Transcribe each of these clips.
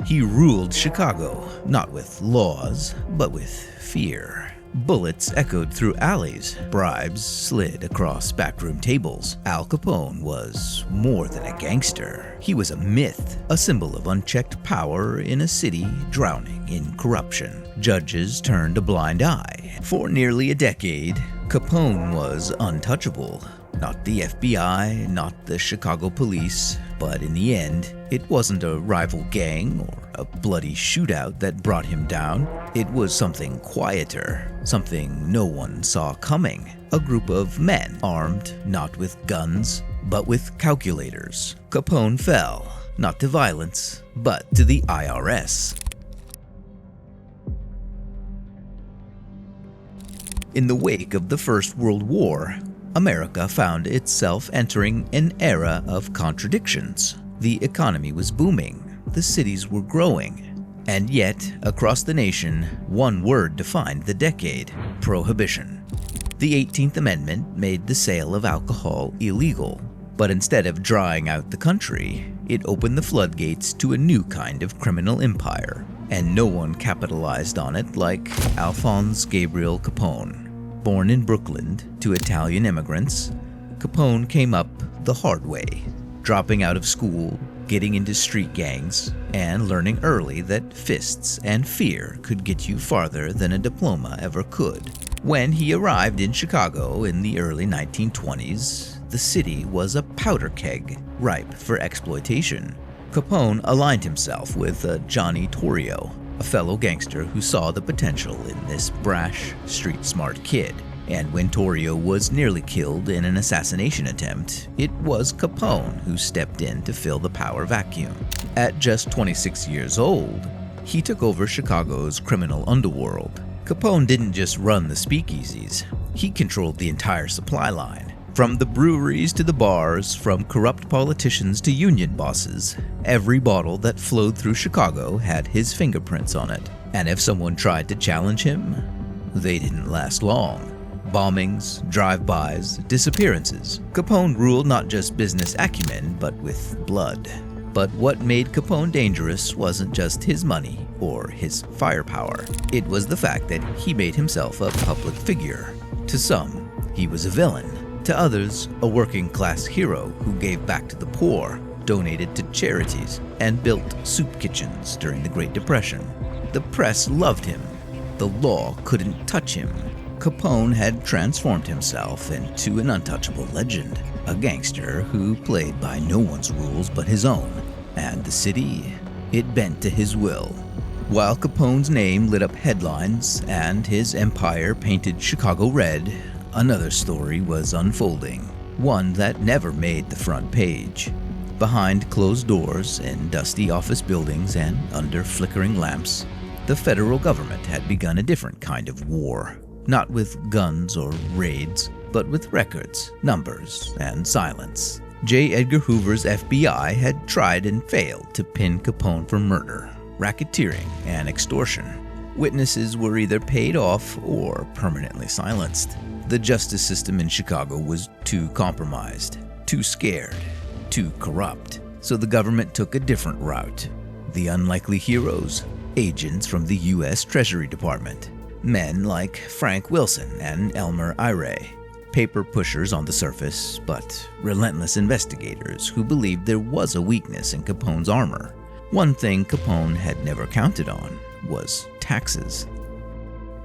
He ruled Chicago, not with laws, but with fear. Bullets echoed through alleys. Bribes slid across backroom tables. Al Capone was more than a gangster. He was a myth, a symbol of unchecked power in a city drowning in corruption. Judges turned a blind eye. For nearly a decade, Capone was untouchable. Not the FBI, not the Chicago police, but in the end, it wasn't a rival gang or a bloody shootout that brought him down. It was something quieter, something no one saw coming. A group of men armed not with guns, but with calculators. Capone fell, not to violence, but to the IRS. In the wake of the First World War, America found itself entering an era of contradictions. The economy was booming, the cities were growing, and yet, across the nation, one word defined the decade: prohibition. The 18th Amendment made the sale of alcohol illegal, but instead of drying out the country, it opened the floodgates to a new kind of criminal empire, and no one capitalized on it like Alphonse Gabriel Capone. Born in Brooklyn to Italian immigrants, Capone came up the hard way, dropping out of school, getting into street gangs, and learning early that fists and fear could get you farther than a diploma ever could. When he arrived in Chicago in the early 1920s, the city was a powder keg, ripe for exploitation. Capone aligned himself with Johnny Torrio, a fellow gangster who saw the potential in this brash, street-smart kid. And when Torrio was nearly killed in an assassination attempt, it was Capone who stepped in to fill the power vacuum. At just 26 years old, he took over Chicago's criminal underworld. Capone didn't just run the speakeasies, he controlled the entire supply line. From the breweries to the bars, from corrupt politicians to union bosses, every bottle that flowed through Chicago had his fingerprints on it. And if someone tried to challenge him, they didn't last long. Bombings, drive-bys, disappearances. Capone ruled not just business acumen, but with blood. But what made Capone dangerous wasn't just his money or his firepower. It was the fact that he made himself a public figure. To some, he was a villain. To others, a working-class hero who gave back to the poor, donated to charities, and built soup kitchens during the Great Depression. The press loved him. The law couldn't touch him. Capone had transformed himself into an untouchable legend, a gangster who played by no one's rules but his own. And the city, it bent to his will. While Capone's name lit up headlines and his empire painted Chicago red, another story was unfolding, one that never made the front page. Behind closed doors in dusty office buildings and under flickering lamps, the federal government had begun a different kind of war. Not with guns or raids, but with records, numbers, and silence. J. Edgar Hoover's FBI had tried and failed to pin Capone for murder, racketeering, and extortion. Witnesses were either paid off or permanently silenced. The justice system in Chicago was too compromised, too scared, too corrupt. So the government took a different route. The unlikely heroes, agents from the U.S. Treasury Department. Men like Frank Wilson and Elmer Ire. Paper pushers on the surface, but relentless investigators who believed there was a weakness in Capone's armor. One thing Capone had never counted on was taxes.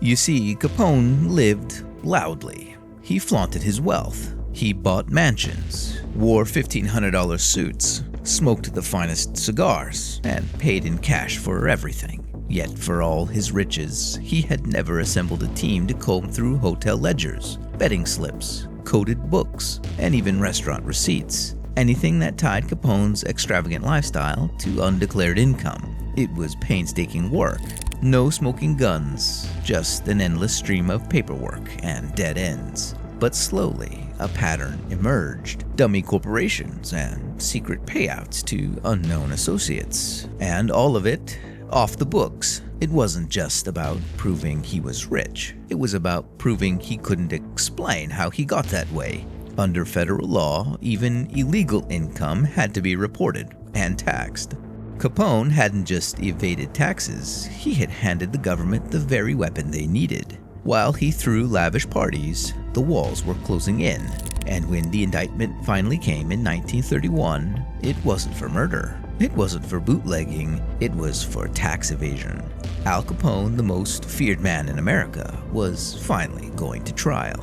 You see, Capone lived loudly. He flaunted his wealth. He bought mansions, wore $1,500 suits, smoked the finest cigars, and paid in cash for everything. Yet for all his riches, he had never assembled a team to comb through hotel ledgers, betting slips, coded books, and even restaurant receipts. Anything that tied Capone's extravagant lifestyle to undeclared income. It was painstaking work. No smoking guns, just an endless stream of paperwork and dead ends. But slowly, a pattern emerged. Dummy corporations and secret payouts to unknown associates. And all of it off the books. It wasn't just about proving he was rich. It was about proving he couldn't explain how he got that way. Under federal law, even illegal income had to be reported and taxed. Capone hadn't just evaded taxes, he had handed the government the very weapon they needed. While he threw lavish parties, the walls were closing in, and when the indictment finally came in 1931, it wasn't for murder. It wasn't for bootlegging, it was for tax evasion. Al Capone, the most feared man in America, was finally going to trial.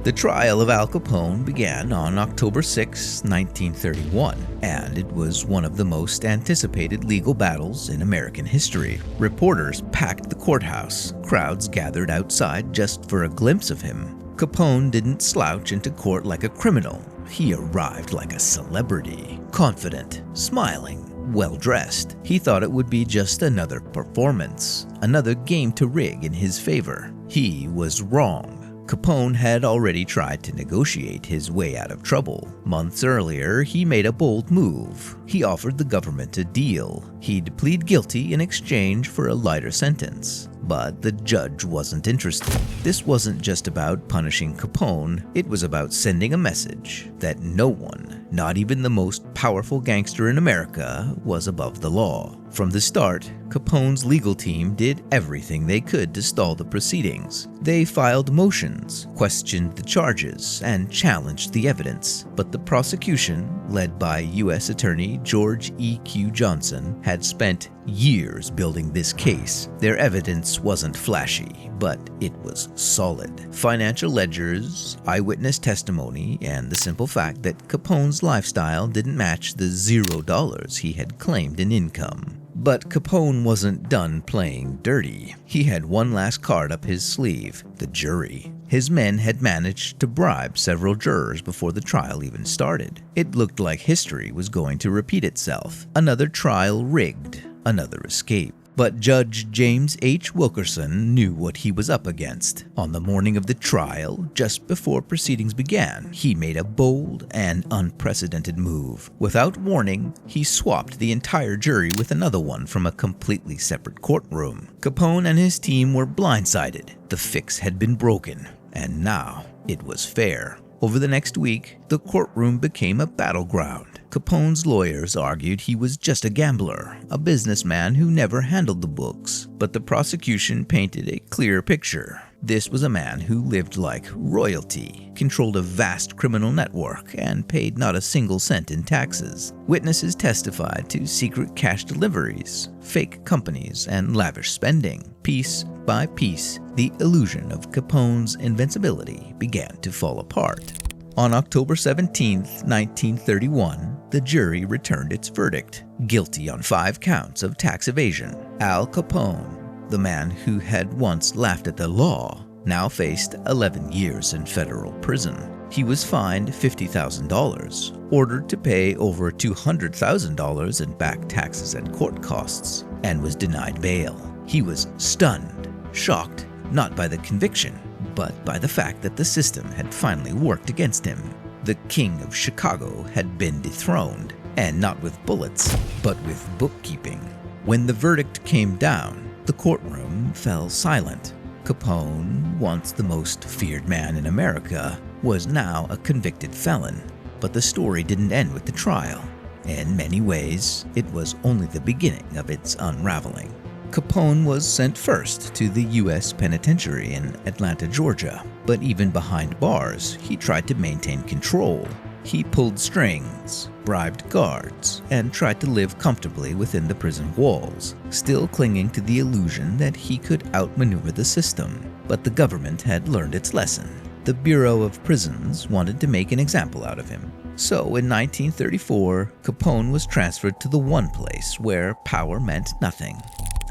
The trial of Al Capone began on October 6, 1931, and it was one of the most anticipated legal battles in American history. Reporters packed the courthouse, crowds gathered outside just for a glimpse of him. Capone didn't slouch into court like a criminal. He arrived like a celebrity, confident, smiling, well-dressed. He thought it would be just another performance, another game to rig in his favor. He was wrong. Capone had already tried to negotiate his way out of trouble. Months earlier, he made a bold move. He offered the government a deal. He'd plead guilty in exchange for a lighter sentence. But the judge wasn't interested. This wasn't just about punishing Capone, it was about sending a message that no one, not even the most powerful gangster in America, was above the law. From the start, Capone's legal team did everything they could to stall the proceedings. They filed motions, questioned the charges, and challenged the evidence. But the prosecution, led by U.S. Attorney George E.Q. Johnson, had spent years building this case. Their evidence wasn't flashy, but it was solid. Financial ledgers, eyewitness testimony, and the simple fact that Capone's lifestyle didn't match the $0 he had claimed in income. But Capone wasn't done playing dirty. He had one last card up his sleeve: the jury. His men had managed to bribe several jurors before the trial even started. It looked like history was going to repeat itself. Another trial rigged, another escape. But Judge James H. Wilkerson knew what he was up against. On the morning of the trial, just before proceedings began, he made a bold and unprecedented move. Without warning, he swapped the entire jury with another one from a completely separate courtroom. Capone and his team were blindsided. The fix had been broken, and now it was fair. Over the next week, the courtroom became a battleground. Capone's lawyers argued he was just a gambler, a businessman who never handled the books. But the prosecution painted a clear picture. This was a man who lived like royalty, controlled a vast criminal network, and paid not a single cent in taxes. Witnesses testified to secret cash deliveries, fake companies, and lavish spending. Piece by piece, the illusion of Capone's invincibility began to fall apart. On October 17, 1931, the jury returned its verdict: guilty on 5 counts of tax evasion. Al Capone, the man who had once laughed at the law, now faced 11 years in federal prison. He was fined $50,000, ordered to pay over $200,000 in back taxes and court costs, and was denied bail. He was stunned, shocked, not by the conviction, but by the fact that the system had finally worked against him. The King of Chicago had been dethroned, and not with bullets, but with bookkeeping. When the verdict came down, the courtroom fell silent. Capone, once the most feared man in America, was now a convicted felon. But the story didn't end with the trial. In many ways, it was only the beginning of its unraveling. Capone was sent first to the U.S. Penitentiary in Atlanta, Georgia. But even behind bars, he tried to maintain control. He pulled strings, bribed guards, and tried to live comfortably within the prison walls, still clinging to the illusion that he could outmaneuver the system. But the government had learned its lesson. The Bureau of Prisons wanted to make an example out of him. So in 1934, Capone was transferred to the one place where power meant nothing: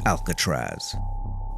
Alcatraz.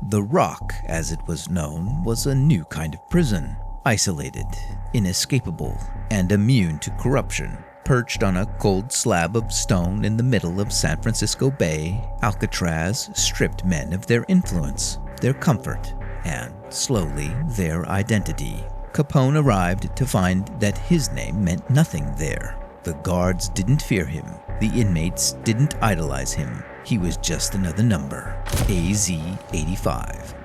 The Rock, as it was known, was a new kind of prison. Isolated, inescapable, and immune to corruption. Perched on a cold slab of stone in the middle of San Francisco Bay, Alcatraz stripped men of their influence, their comfort, and, slowly, their identity. Capone arrived to find that his name meant nothing there. The guards didn't fear him. The inmates didn't idolize him. He was just another number, AZ-85.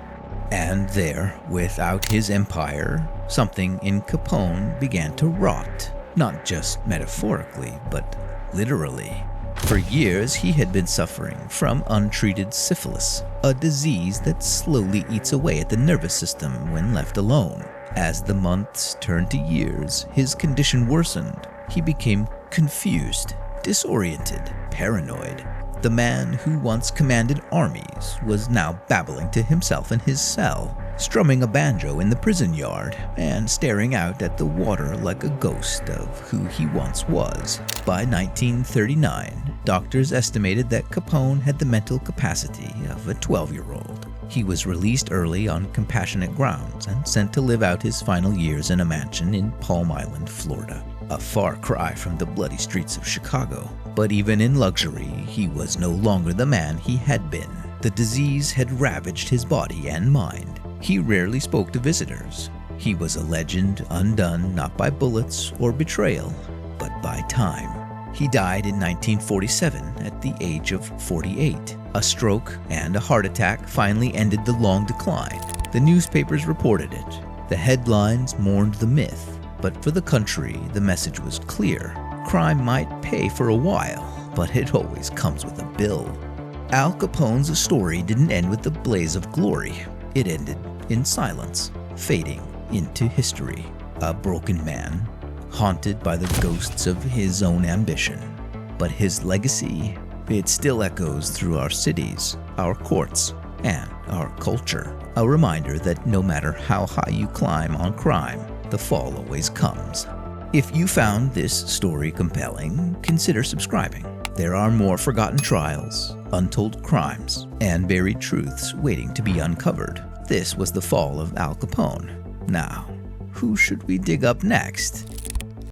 And there, without his empire, something in Capone began to rot. Not just metaphorically, but literally. For years, he had been suffering from untreated syphilis, a disease that slowly eats away at the nervous system when left alone. As the months turned to years, his condition worsened. He became confused, disoriented, paranoid. The man who once commanded armies was now babbling to himself in his cell, strumming a banjo in the prison yard, and staring out at the water like a ghost of who he once was. By 1939, doctors estimated that Capone had the mental capacity of a 12-year-old. He was released early on compassionate grounds and sent to live out his final years in a mansion in Palm Island, Florida. A far cry from the bloody streets of Chicago. But even in luxury, he was no longer the man he had been. The disease had ravaged his body and mind. He rarely spoke to visitors. He was a legend undone not by bullets or betrayal, but by time. He died in 1947 at the age of 48. A stroke and a heart attack finally ended the long decline. The newspapers reported it. The headlines mourned the myth. But for the country, the message was clear. Crime might pay for a while, but it always comes with a bill. Al Capone's story didn't end with a blaze of glory. It ended in silence, fading into history. A broken man, haunted by the ghosts of his own ambition. But his legacy, it still echoes through our cities, our courts, and our culture. A reminder that no matter how high you climb on crime, the fall always comes. If you found this story compelling, consider subscribing. There are more forgotten trials, untold crimes, and buried truths waiting to be uncovered. This was the fall of Al Capone. Now, who should we dig up next?